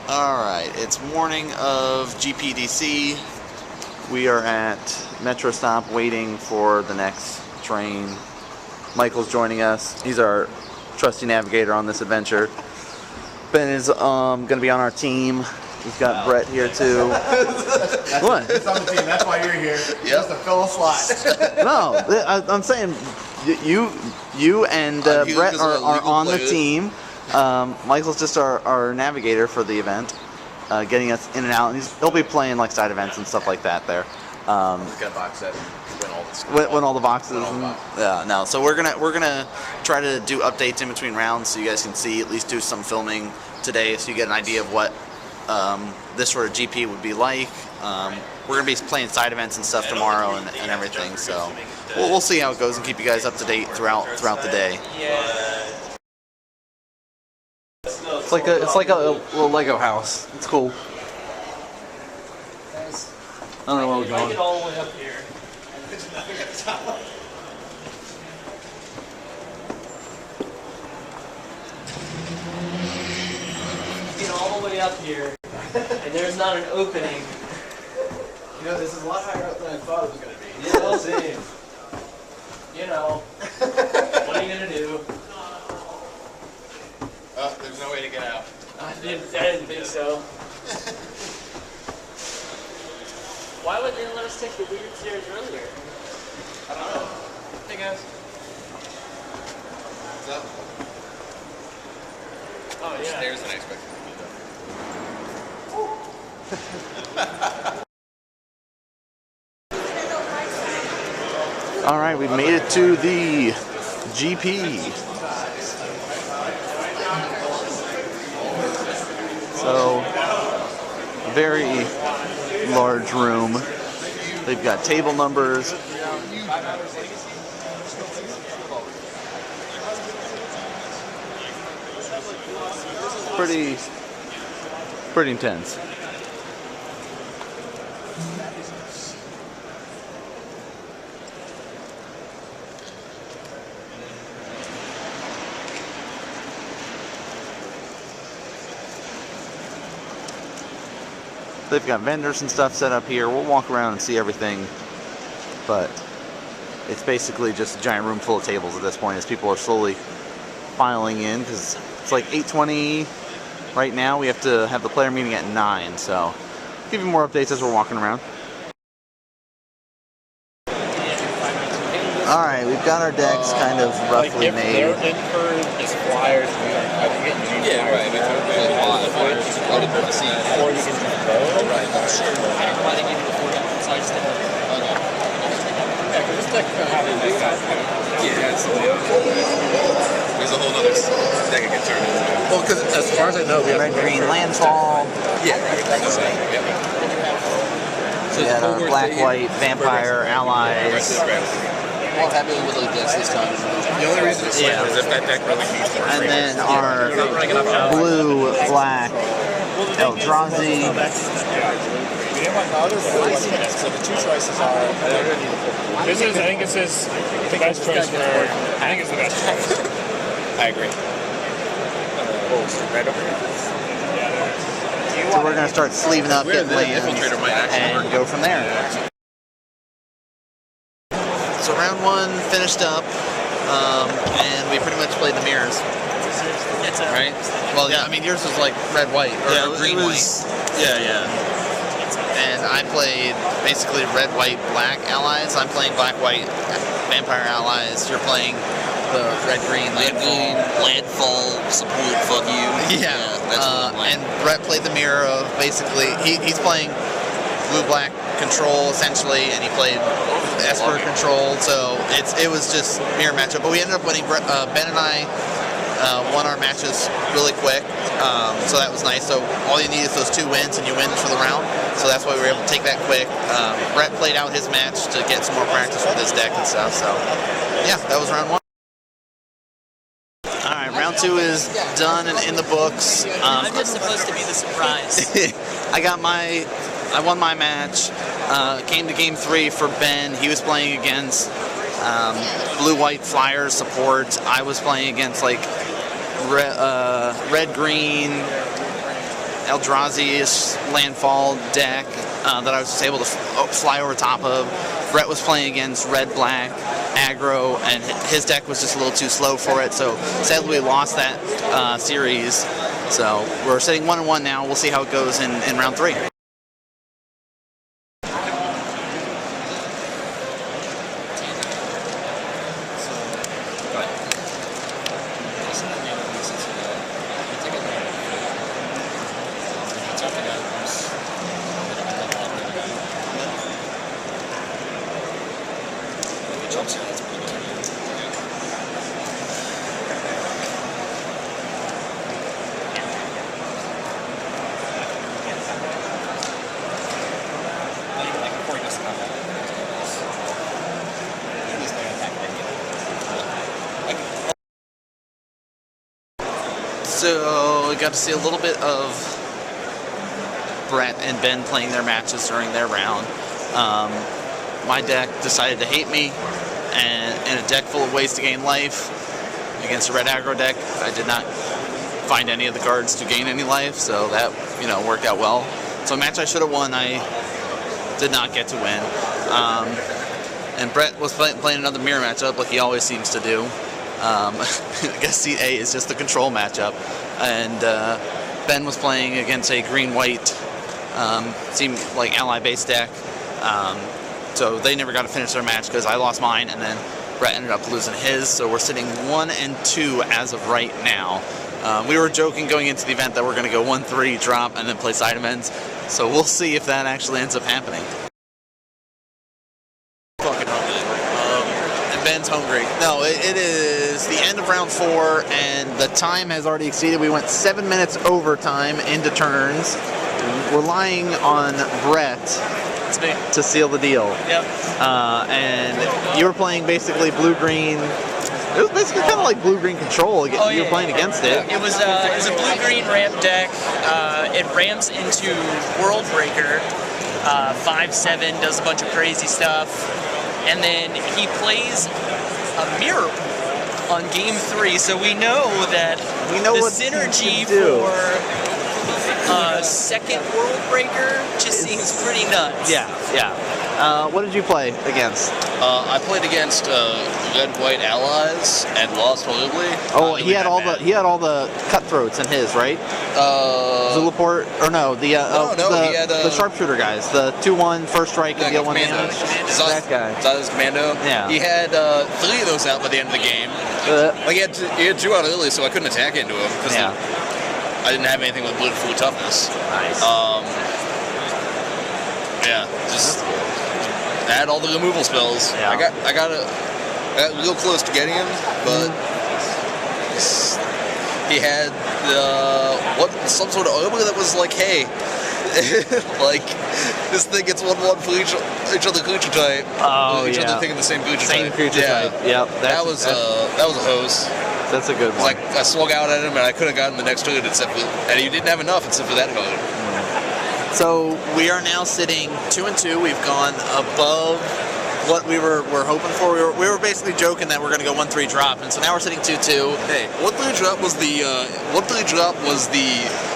Alright, it's morning of GPDC. We are at Metro Stop waiting for the next train. Michael's joining us. He's our trusty navigator on this adventure. Ben is going to be on our team. We've got Brett here too. What? It's on the team, that's why you're here. Yep. Just to fill a slot. No, I'm saying you and Brett are on the team. Michael's just our navigator for the event, getting us in and out. And he'll be playing like side events and stuff like that there. Get a box set and win all the boxes. Yeah, no. So we're gonna try to do updates in between rounds, so you guys can see, at least do some filming today, so you get an idea of what this sort of GP would be like. We're gonna be playing side events and stuff tomorrow and everything. So we'll see how it goes and keep you guys up to date throughout the day. It's like a little Lego house. It's cool. I don't know where we're going. Get all the way up here. Get all the way up here, and there's not an opening. You know, this is a lot higher up than I thought it was going to be. Yeah, we'll see. You know, what are you gonna do? Oh, there's no way to get out. I didn't think so. Why would they let us take the weird stairs earlier? I don't know. Hey guys. What's up? Oh yeah. Stairs than I expected. All right, we've made it to the GP. So, a very large room. They've got table numbers. Pretty intense. They've got vendors and stuff set up here. We'll walk around and see everything, but it's basically just a giant room full of tables at this point as people are slowly filing in, because it's like 8:20 right now. We have to have the player meeting at 9, so I'll give you more updates as we're walking around. Alright, we've got our decks kind of roughly made. They're in for his flyers. Yeah, right. Or you can just go. Right. Sure. I don't know why they gave you the 4 different size to Yeah, because this deck could have a big guy. Yeah, it's there's a whole other deck it can turn into. Well, because as far as I know, we have Red green landfall. Yeah. We had our black white vampire allies. Well, happy with like this time. The only reason it's like is if that deck really needs more. And then our blue black Eldrazi. So the two choices are. This is, I think it's his best choice for. I think it's the best choice. I agree. Right over here. So we're going to start sleeving up, getting lands, and go from there. So round 1 finished up, and we pretty much played the mirrors. Right? Well, yeah, I mean, yours was like red-white, or green-white. Yeah. And I played basically red-white-black allies. I'm playing black-white vampire allies. You're playing the red-green Landfall support, fuck you. Yeah, that's what I'm playing. and Brett played the mirror of basically, he's playing blue-black control essentially, and he played Esper control, so it was just mirror matchup. But we ended up winning. Ben and I won our matches really quick, so that was nice. So all you need is those 2 wins and you win for the round, so that's why we were able to take that quick. Brett played out his match to get some more practice with his deck and stuff, so yeah, that was round 1. Alright, round 2 is done and in the books. I'm just supposed to be the surprise. I won my match. Came to game 3 for Ben. He was playing against blue-white Flyers support. I was playing against like red-green Eldrazi's landfall deck that I was just able to fly over top of. Brett was playing against red-black aggro, and his deck was just a little too slow for it, so sadly we lost that series. So we're sitting 1-1 now. We'll see how it goes in round 3. So we got to see a little bit of Brett and Ben playing their matches during their round. My deck decided to hate me, and in a deck full of ways to gain life against a red aggro deck, I did not find any of the cards to gain any life, so that worked out well. So a match I should have won, I did not get to win. And Brett was playing another mirror matchup like he always seems to do. I guess Seat A is just the control matchup, and Ben was playing against a green-white, seemed like ally-based deck, so they never got to finish their match because I lost mine, and then Brett ended up losing his, so we're sitting 1-2 as of right now. We were joking going into the event that we're going to go 1-3, drop, and then play side events, so we'll see if that actually ends up happening. Ben's hungry. No, it is the end of round 4, and the time has already exceeded. We went 7 minutes overtime into turns, relying on Brett to seal the deal. Yep. And you were playing basically blue-green. It was basically kind of like blue-green control. You were playing against it. It was a blue-green ramp deck. It ramps into World Breaker. 5/7 does a bunch of crazy stuff. And then he plays a mirror pool on game 3, so we know that the synergy for second World Breaker just seems pretty nuts. Yeah. What did you play against? I played against red-white allies and lost horribly. Oh, he had all the cutthroats in his, right? Zulaport, or no, he had the sharpshooter guys, the 2/1 first strike and deal 1 damage. That guy. Zada's Commando. Yeah. He had 3 of those out by the end of the game. He had 2 out early, so I couldn't attack into him because I didn't have anything with blue toughness. Nice. Just add all the removal spells. Yeah. I got real close to getting him, but he had some sort of armor that was like, hey, like this thing gets 1/1 for each other creature type. Oh, each other thing in the same creature type. Same creature type. Yep. That was a hose. That's a good one. Like I swung out at him and I could have gotten the next turn and he didn't have enough except for that card. So we are now sitting 2-2. We've gone above what we were hoping for. We were basically joking that we're going to go 1-3 drop, and so now we're sitting 2-2. Hey, 1-3 drop was the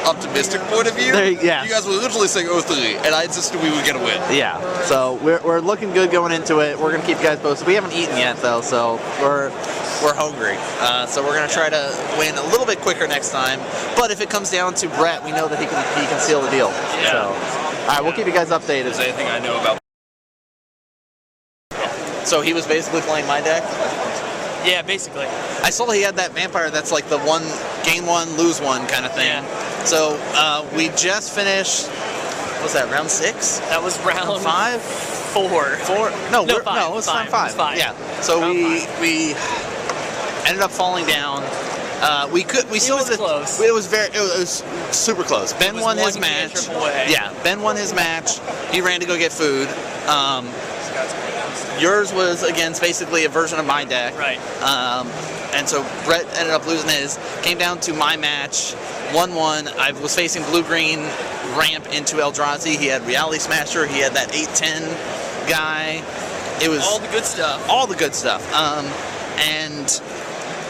optimistic point of view. You guys were literally saying 0-3, and I insisted we would get a win. Yeah. So we're looking good going into it. We're going to keep you guys posted. We haven't eaten yet though, so we're hungry. So we're going to try to win a little bit quicker next time. But if it comes down to Brett, we know that he can seal the deal. Yeah. So, all right, we'll keep you guys updated. Is there anything I know about? So he was basically playing my deck? Yeah, basically. I saw he had that vampire that's like the gain 1, lose 1 kind of thing. Yeah. So we just finished, what was that, round 6? That was round 5? 4. No, No, it was round 5. Five. Yeah. So we ended up falling down. We still was close. It was super close. Ben won his match. Yeah, Ben won his match. He ran to go get food. Yours was against basically a version of my deck. Right. And so Brett ended up losing his. Came down to my match, 1-1. I was facing blue-green ramp into Eldrazi. He had Reality Smasher. He had that 8-10 guy. It was all the good stuff. All the good stuff. And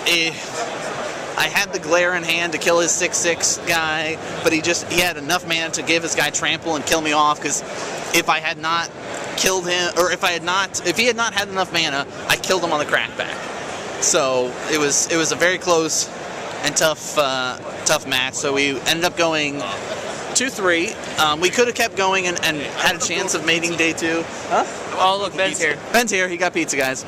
I had the glare in hand to kill his 6/6 guy, but he had enough mana to give his guy trample and kill me off, because if I had not killed him, or if he had not had enough mana, I killed him on the crackback. So it was a very close and tough match. So we ended up going 2-3. We could have kept going and had a chance of mating day 2. Huh? Oh, look, Ben's here. Ben's here. He got pizza, guys.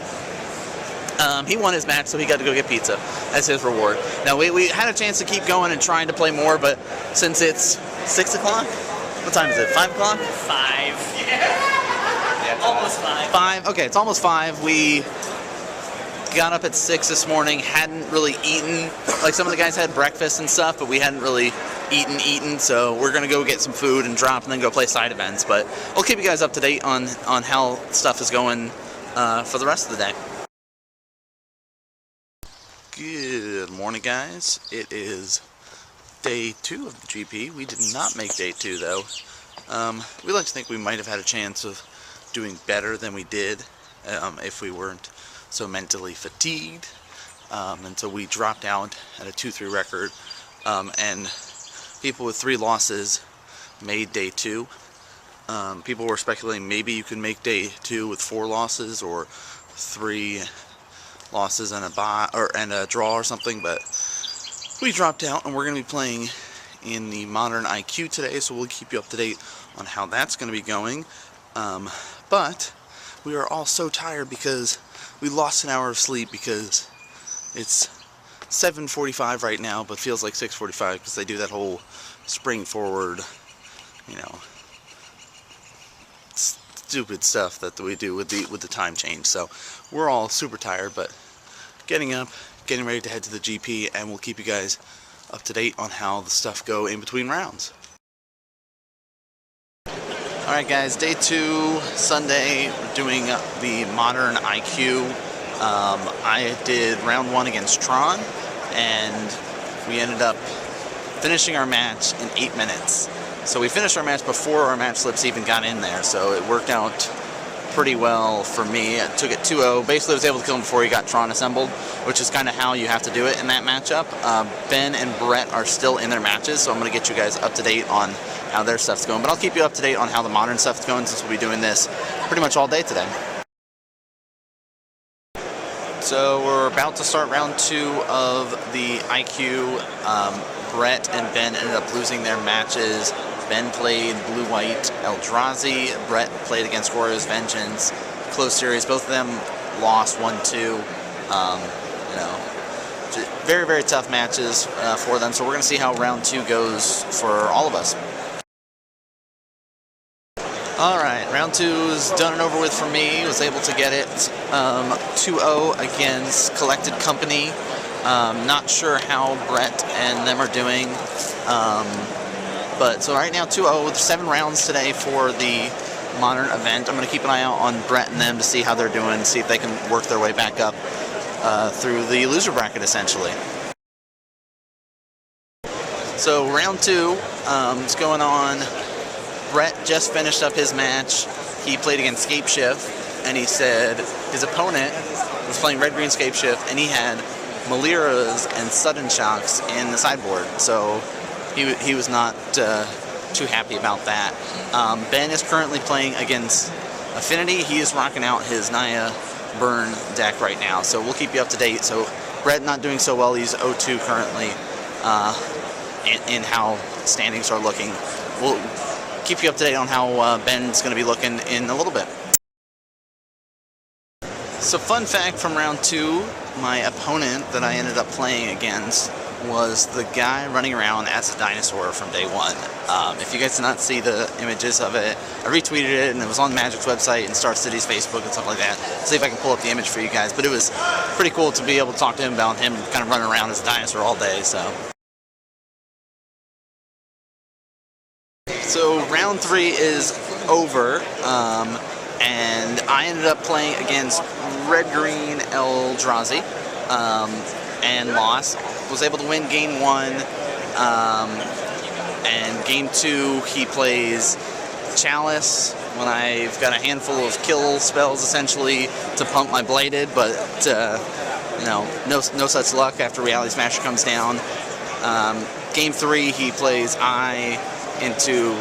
He won his match, so he got to go get pizza as his reward. Now, we had a chance to keep going and trying to play more, but since it's 6 o'clock, what time is it, 5 o'clock? 5. Yeah, almost 5. 5, okay, it's almost 5. We got up at 6 this morning, hadn't really eaten. Like, some of the guys had breakfast and stuff, but we hadn't really eaten, so we're going to go get some food and drop and then go play side events. But I'll keep you guys up to date on how stuff is going for the rest of the day. Good morning, guys. It is day 2 of the GP. We did not make day 2, though. We like to think we might have had a chance of doing better than we did if we weren't so mentally fatigued. And so we dropped out at a 2-3 record, and people with 3 losses made day 2. People were speculating maybe you could make day 2 with 4 losses or 3 losses and a draw or something, but we dropped out, and we're going to be playing in the Modern IQ today, so we'll keep you up to date on how that's going to be going. But we are all so tired because we lost an hour of sleep, because it's 7:45 right now, but feels like 6:45 because they do that whole spring forward, you know, stupid stuff that we do with the time change. So we're all super tired, but getting up, getting ready to head to the GP, and we'll keep you guys up to date on how the stuff go in between rounds. Alright guys, day 2, Sunday, we're doing the Modern IQ. I did round 1 against Tron, and we ended up finishing our match in 8 minutes. So we finished our match before our match slips even got in there, so it worked out pretty well for me. I took it 2-0. Basically, I was able to kill him before he got Tron assembled, which is kind of how you have to do it in that matchup. Ben and Brett are still in their matches, so I'm going to get you guys up to date on how their stuff's going. But I'll keep you up to date on how the Modern stuff's going, since we'll be doing this pretty much all day today. So we're about to start round 2 of the IQ. Brett and Ben ended up losing their matches. Ben played Blue-White Eldrazi. Brett played against Goryo's Vengeance. Close series. Both of them lost 1-2. You know, very, very tough matches for them. So we're going to see how round 2 goes for all of us. Alright, round 2 is done and over with for me. Was able to get it 2-0 against Collected Company. Not sure how Brett and them are doing. But so right now 2-0 with 7 rounds today for the Modern event. I'm going to keep an eye out on Brett and them to see how they're doing, see if they can work their way back up through the loser bracket, essentially. So round 2 is going on. Brett just finished up his match. He played against Scapeshift, and he said his opponent was playing red-green Scapeshift, and he had Maliras and Sudden Shocks in the sideboard. So he was not too happy about that. Ben is currently playing against Affinity. He is rocking out his Naya Burn deck right now, so we'll keep you up to date. So Brett not doing so well. He's 0-2 currently in how standings are looking. We'll keep you up to date on how Ben's going to be looking in a little bit. So fun fact from round 2, my opponent that I ended up playing against was the guy running around as a dinosaur from day 1. If you guys did not see the images of it, I retweeted it, and it was on Magic's website and Star City's Facebook and stuff like that. Let's see if I can pull up the image for you guys. But it was pretty cool to be able to talk to him about him kind of running around as a dinosaur all day. So round 3 is over, and I ended up playing against red-green Eldrazi, and lost. Was able to win game 1, and game 2 he plays Chalice when I've got a handful of kill spells essentially to pump my Bladed, but no such luck after Reality Smasher comes down. Game 3, he plays I into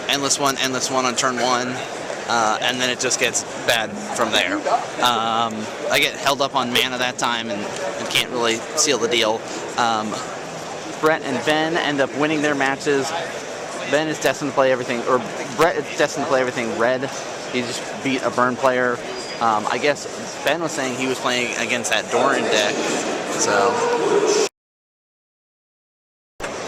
Endless One on turn 1, and then it just gets bad from there. I get held up on mana that time and can't really seal the deal. Brett and Ben end up winning their matches. Ben is destined to play everything, or Brett is destined to play everything red. He just beat a burn player. I guess Ben was saying he was playing against that Doran deck, so.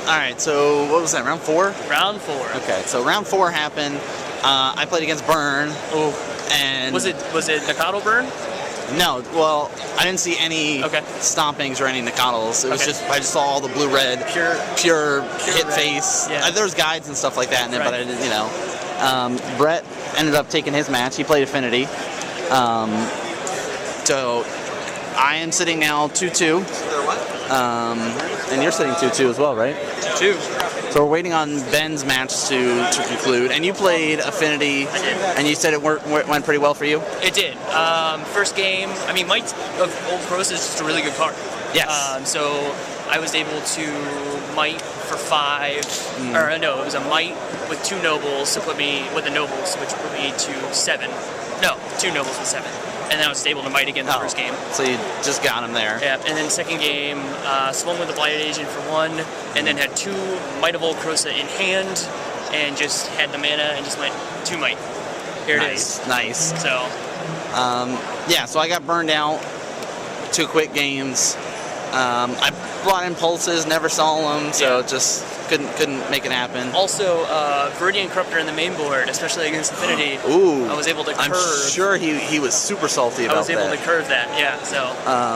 Alright, so what was that, round 4? Round 4. Okay, so round 4 happened. I played against Burn. Oh. And Was it Nikado burn? no, well, I didn't see any stompings or any Nikadals. It was just, I just saw all the blue-red, pure hit red. face. Yeah. There was guides and stuff like that in it, Right. but I didn't, Brett ended up taking his match. He played Affinity. So I am sitting now 2-2. And you're sitting 2-2 as well, right? 2. So we're waiting on Ben's match to conclude. And you played Affinity, I did. and you said it went pretty well for you? It did. First game, I mean, Might of Old Crows is just a really good card. Yes. So I was able to Might for 5, or no, it was a Might with 2 Nobles to put me, with the Nobles, which put me to 7. No, 2 Nobles with 7. And then I was able to Might again the first game. So you just got him there. Yeah, and then second game, swung with the Blighted Agent for 1, and then had 2 Might of Old Crosa in hand, and just had the mana and just went 2 Might. Here it is. Nice. So. Yeah, so I got burned out 2 quick games. I brought in pulses, never saw them, so just couldn't make it happen. Also, Viridian Corruptor in the main board, especially against Affinity. Ooh, I was able to curve. I'm sure he was super salty about that. I was able to curve that, yeah. So.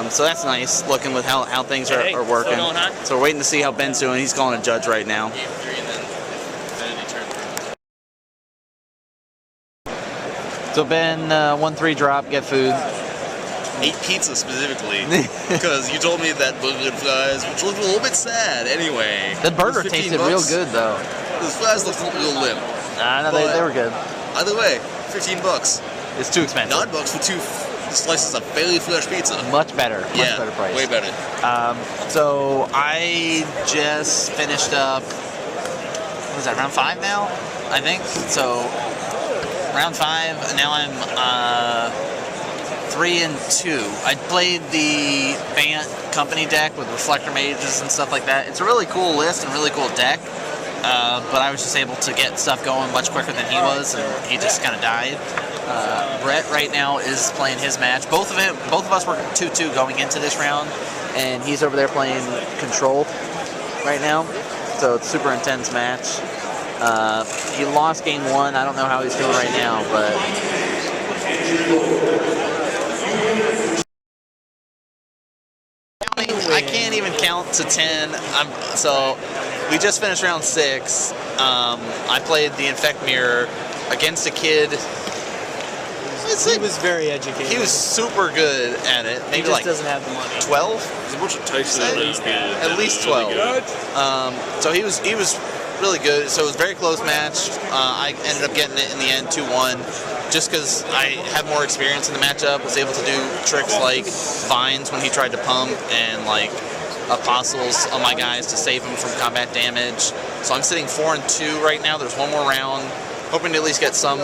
So that's nice, looking with how things are working. Still going on? So we're waiting to see how Ben's doing. He's calling a judge right now. Game 3 and then Affinity turn 3. So Ben, 1-3 drop, get food. 8 pizza specifically, because you told me that burger and fries, which looked a little bit sad anyway. The burger It was 15 tasted real bucks. good though. The fries looked real limp. I know they were good. Either way, 15 bucks. It's too expensive. $9 for 2 slices of fairly fresh pizza. Much better. Much Yeah, better price. way better. So I just finished up, what was that, round 5 now? I think. So round 5, now I'm 3-2. I played the Bant Company deck with Reflector Mages and stuff like that. It's a really cool list and really cool deck, but I was just able to get stuff going much quicker than he was, and he just kind of died. Brett right now is playing his match. Both of us were 2-2 going into this round, and he's over there playing Control right now. So it's a super intense match. He lost game 1. I don't know how he's doing right now, but I can't even count to 10. So we just finished round 6. I played the Infect Mirror against a kid. He was very educated. He was super good at it. He Maybe just like doesn't have the money. 12? There's a bunch of Tyson At least 12. So he was really good. So it was a very close match. I ended up getting it in the end 2-1. Just because I have more experience in the matchup, was able to do tricks like Vines when he tried to pump, and like Apostles on my guys to save him from combat damage. So I'm sitting 4-2 right now. There's one more round. Hoping to at least get some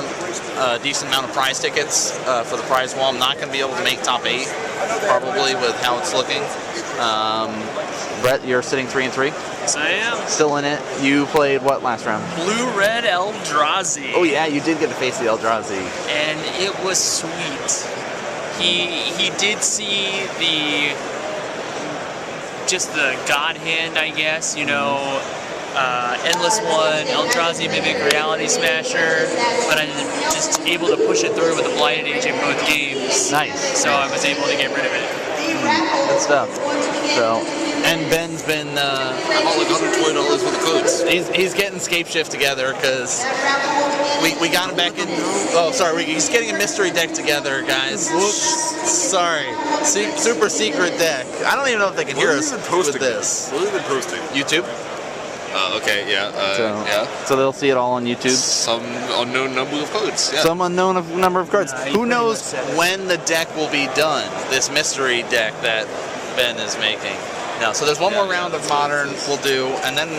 decent amount of prize tickets for the prize wall. I'm not going to be able to make top 8, probably, with how it's looking. Brett, you're sitting 3-3. Yes, I am. Still in it. You played what last round? Blue-red Eldrazi. Oh yeah, you did get to face the Eldrazi. And it was sweet. He did see the God hand, I guess, you know. Endless One, Eldrazi Mimic Reality Smasher, but I'm just able to push it through with a Blighted Agent both games. Nice. So I was able to get rid of it. Good stuff. So, and Ben's been I'm all like $120 for the codes. he's getting Scape Shift together because we got him back in. Oh, sorry, he's getting a mystery deck together, guys. Sorry, super secret deck. I don't even know if they can hear us with this. What have you been posting? YouTube. Okay, yeah. So, Yeah. so they'll see it all on YouTube. Some unknown number of cards. Yeah. Some unknown number of cards. Nah, you Who pretty knows much said it. when the deck will be done? This mystery deck that Ben is making. No, so there's one more round of Modern we'll do, and then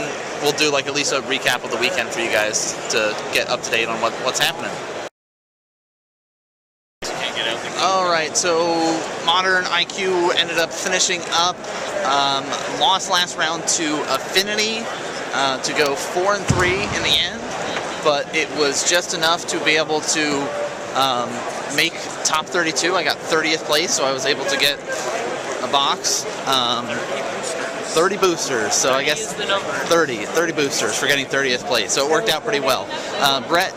we'll do like at least a recap of the weekend for you guys to get up to date on what's happening. All right, so Modern IQ ended up finishing up. Lost last round to Affinity to go 4-3 in the end, but it was just enough to be able to make top 32. I got 30th place, so I was able to get a box. 30 boosters, so I guess is the number. 30 boosters for getting 30th place. So it worked out pretty well. Brett,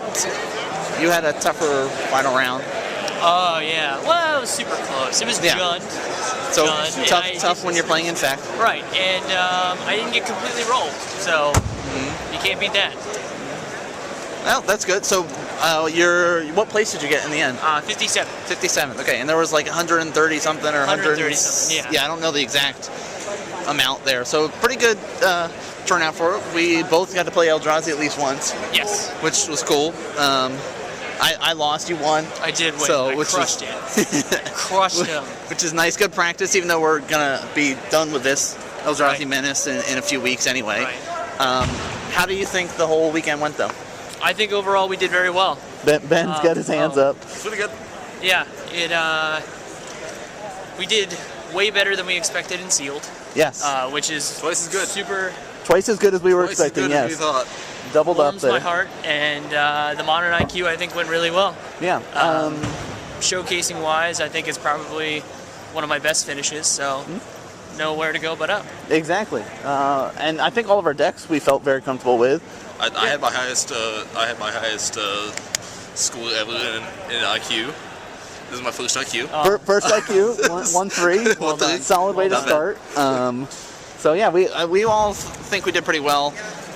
you had a tougher final round. Oh yeah. Well, it was super close. It was Yeah. Jund. So Jund, and tough when you're playing Infect. Right, and I didn't get completely rolled, so you can't beat that. Well, that's good. So what place did you get in the end? 57. 57th. Okay, and there was like 130 something or 130 something, yeah. Yeah, I don't know the exact amount there. So pretty good turnout for it. We both got to play Eldrazi at least once, Yes, which was cool. I lost, you won. I did win. So, I which crushed it. Crushed him. Which is nice, good practice, even though we're gonna be done with this Eldrazi Right. Menace in a few weeks anyway. Right. How do you think the whole weekend went though? I think overall we did very well. Ben's got his hands up. Pretty good. Yeah, we did way better than we expected in sealed, Yes. which is Twice as good. super Twice as good as we were Twice as expecting, good as yes. we thought. Doubled up warms there. my heart, and the Modern IQ I think went really well. Yeah. Showcasing wise, I think it's probably one of my best finishes, so nowhere to go but up. Exactly. And I think all of our decks we felt very comfortable with. I had my highest. I had my highest score ever in IQ. This is my first IQ. First IQ, 1-3. Well done. Solid way to Well done. start. So yeah, we all think we did pretty well.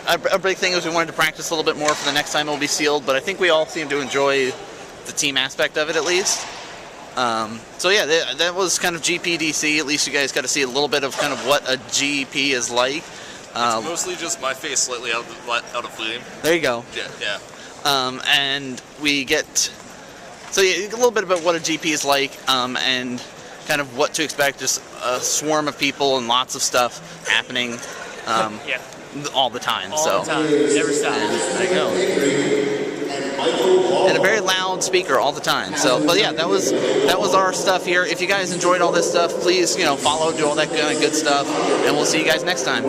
A big thing is we wanted to practice a little bit more for the next time it'll be sealed, but I think we all seem to enjoy the team aspect of it at least. So yeah, that was kind of GPDC. At least you guys got to see a little bit of kind of what a GP is like. It's mostly just my face slightly out of frame. There you go. Yeah. And we get a little bit about what a GP is like, and kind of what to expect. Just a swarm of people and lots of stuff happening. Yeah, All the time. all the time, never stops. There you go. And a very loud speaker all the time. So, but yeah, that was our stuff here. If you guys enjoyed all this stuff, please follow, do all that kind of good stuff, and we'll see you guys next time.